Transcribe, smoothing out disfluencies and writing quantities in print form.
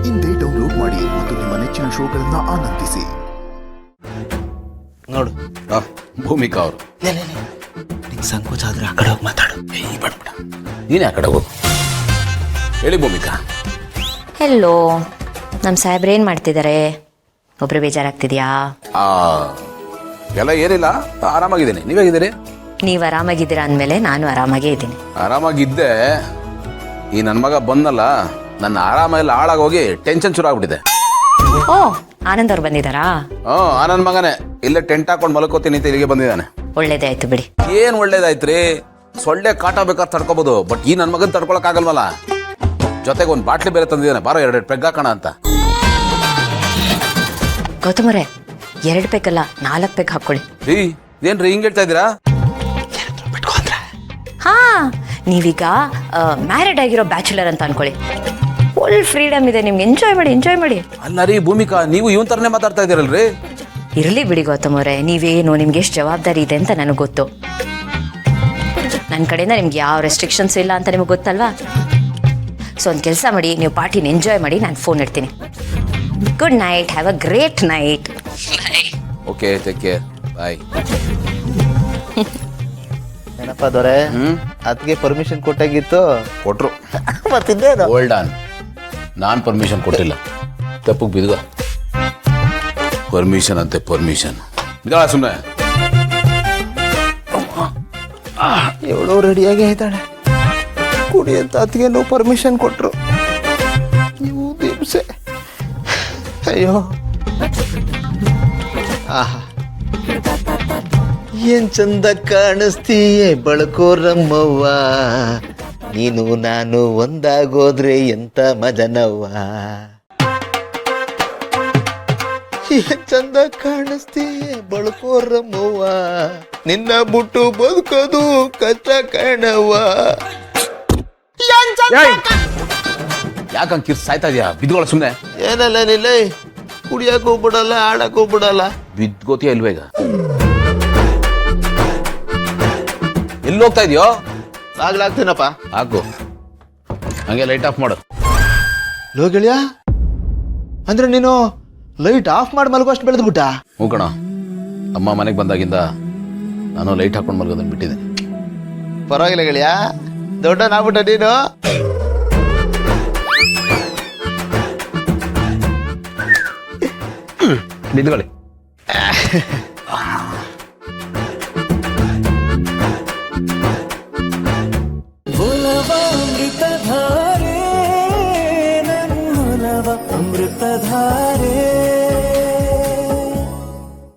ಇಂದೇ ಡೌನ್ಲೋಡ್ ಮಾಡಿ ಮತ್ತು ನಿಮ್ಮ ನೆಚ್ಚಿನ ಶೋಗಳನ್ನ ಆನಂದಿಸಿ. ನೋಡು ಭೂಮಿಕಾ ಅವರು ನಿಂಗೆ ಸಂಕೋಚ ಆದ್ರೆ ಆ ಕಡೆ ಹೋಗಿ ಮಾತಾಡು. ಬೇಡ ನೀನೇ ಆ ಕಡೆ ಹೋಗು. ಹೇಳಿ ಭೂಮಿಕಾ. ಹೆಲೋ, ನಮ್ಮ ಸಾಹೇಬ್ರು ಏನು ಮಾಡ್ತಿದ್ದಾರೆ? ಒಬ್ಬರು ಬೇಜಾರಾಗ್ತಿದ್ಯಾ? ಎಲ್ಲ ಏನಿಲ್ಲ, ಆರಾಮಾಗಿದ್ದೀನಿ. ನೀವೇಗಿದ್ದೀರಿ? ನೀವು ಆರಾಮಾಗಿದ್ದೀರಾ ಅಂದಮೇಲೆ ನಾನು ಆರಾಮಾಗೇ ಇದ್ದೀನಿ. ಆರಾಮಾಗಿದ್ದೆ. ಈ ನನ್ನ ಮಗ ಬಂದಲ್ಲ, ನನ್ನ ಆರಾಮೆಲ್ಲ ಹಾಳಾಗೋಗಿ ಟೆನ್ಷನ್ ಶುರು ಆಗ್ಬಿಟ್ಟಿದೆ. ಓ, ಆನಂದ್ ಅವ್ರು ಬಂದಿದ್ದಾರಾ? ನನ್ನ ಮಗನೇ ಇಲ್ಲೇ ಟೆಂಟ್ ಹಾಕೊಂಡು ಮಲ್ಕೋತೀನಿ ಅಂತ ಇಲ್ಲಿಗೆ ಬಂದಿದ್ದಾನೆ. ಒಳ್ಳೇದೇ ಆಯ್ತು ಬಿಡಿ. ಏನ್ ಒಳ್ಳೇದಾಯ್ತ್ರಿ, ಸೊಳ್ಳೆ ಕಾಟ ಬೇಕಾದ್ರೆ ತಡ್ಕೋಬಹುದು, ಬಟ್ ಈ ನನ್ನ ಮಗನ್ ತಡ್ಕೊಳಕ್ ಆಗಲ್ವಲ್ಲ. ಜೊತೆಗೆ ಒಂದು ಬಾಟ್ಲಿ ಬೇರೆ ತಂದಿದ್ದಾನೆ, ಬಾರೋ 2 ಪೆಗ್ ಹಾಕೋಣ ಅಂತ. ಗೌತಮರೇ, 2 ಪೆಗ್ ಅಲ್ಲ 4 ಪೆಗ್ ಹಾಕೊಳ್ಳಿ. ಏನ್ರಿ ಹಿಂಗ್ ಹೇಳ್ತಾ ಇದ್ದೀರಾ? ಹಾ, ನೀವೀಗ ಮ್ಯಾರಿಡ್ ಆಗಿರೋ ಬ್ಯಾಚುಲರ್ ಅಂತ ಅನ್ಕೊಳ್ಳಿ. ಫುಲ್ ಫ್ರೀಡಮ್ ಇದೆ ನಿಮ್ಗೆ. ಎಂಜಾಯ್ ಮಾಡಿ. ಅಲ್ಲ ರೀ ಭೂಮಿಕಾ, ನೀವು ಇವನ್ ತರನೇ ಮಾತಾಡ್ತಾ ಇದ್ದೀರಲ್ರಿ. ಇರಲಿ ಬಿಡಿ ಗೌತಮರೇ, ನೀವೇನು, ನಿಮ್ಗೆ ಎಷ್ಟು ಜವಾಬ್ದಾರಿ ಇದೆ ಅಂತ ನನಗೆ ಗೊತ್ತು. ನನ್ನ ಕಡೆಯಿಂದ ನಿಮ್ಗೆ ಯಾವ ರೆಸ್ಟ್ರಿಕ್ಷನ್ಸ್ ಇಲ್ಲ ಅಂತ ನಿಮಗೆ ಗೊತ್ತಲ್ವಾ? ಸೊ ಒಂದು ಕೆಲಸ ಮಾಡಿ, ನೀವು ಪಾರ್ಟಿನ ಎಂಜಾಯ್ ಮಾಡಿ, ನಾನು ಫೋನ್ ಇಡ್ತೀನಿ. Good night, have a great night. Okay, take care, bye. ಏನಪ್ಪ ದೊರೆ, ಅದಕ್ಕೆ ಪರ್ಮಿಷನ್ ಕೊಟ್ಟಾಗಿತ್ತು. ಕೊಟ್ರು ಮತ್ತಿದ್ದೇನು? ಹೋಲ್ಡ್ ಆನ್, ನಾನ್ ಪರ್ಮಿಷನ್ ಕೊಟ್ಟಿಲ್ಲ. ತಪ್ಪು ಬಿದ್ದ ಪರ್ಮಿಷನ್ ಅಂತೆ ಪರ್ಮಿಷನ್. ಸುಮ್ಮನೆ ಇವಳು ರೆಡಿಯಾಗಿ ಆಯ್ತಾಳೆ ಕುಡಿ ಅಂತ. ಅದಕ್ಕೆ ನಾವು ಪರ್ಮಿಷನ್ ಕೊಟ್ರು. ನೀವು ದಿವ್ಸೆ ಅಯ್ಯೋ ಆಹಾ, ಏನ್ ಚಂದ ಕಾಣಿಸ್ತೀಯೇ ಬಳಕೋರಮ್ಮವ್ವ. ನೀನು ನಾನು ಒಂದಾಗೋದ್ರೆ ಎಂತ ಮಜನವ್ವ. ಏನ್ ಚಂದ ಕಾಣಿಸ್ತೀಯೇ ಬಳಕೋರಮ್ಮವ್ವ. ನಿನ್ನ ಬುಟ್ಟು ಬದುಕೋದು ಕಷ್ಟ ಕಾಣವ್ವ. ಯಾಕಂಗ್ ಕಿರ್ಸ್ ಸಾಯ್ತಾ ಇದೆಯಾ? ಬಿದ್ದುಗಳ ಸುಮ್ಮನೆ. ಏನಲ್ಲ ನಿಲ್ಲ, ಕುಡಿಯಕ್ ಹೋಗ್ಬಿಡಲ್ಲ, ಆಡಕ್ ಹೋಗ್ಬಿಡಲ್ಲ. ಬಿದ್ಗೋತಿಯ ಇಲ್ವ ಈಗ? ಎಲ್ಲಿ ಹೋಗ್ತಾ ಇದೆಯೋ? ಆಗ್ಲಾಗ್ತೀನಪ್ಪ. ಹಾಕು, ಹಂಗೆ ಲೈಟ್ ಆಫ್ ಮಾಡು. ಲೋ ಗೆಳೆಯ, ಅಂದ್ರೆ ನೀನು ಲೈಟ್ ಆಫ್ ಮಾಡಿ ಮಲ್ಗೋಷ್ಟು ಬೆಳೆದ್ಬಿಟ್ಟ? ಹ್ಞೂ ಕಣ, ಅಮ್ಮ ಮನೆಗೆ ಬಂದಾಗಿಂದ ನಾನು ಲೈಟ್ ಹಾಕೊಂಡು ಮಲ್ಗೋದನ್ನ ಬಿಟ್ಟಿದ್ದೆ. ಪರವಾಗಿಲ್ಲ ಗೆಳೆಯ, ದೊಡ್ಡನಾಗ್ಬಿಟ್ಟ ನೀನು. ಬಿದ್ದುಕೊಳ್ಳಿ. ಅಮೃತಧಾರೆ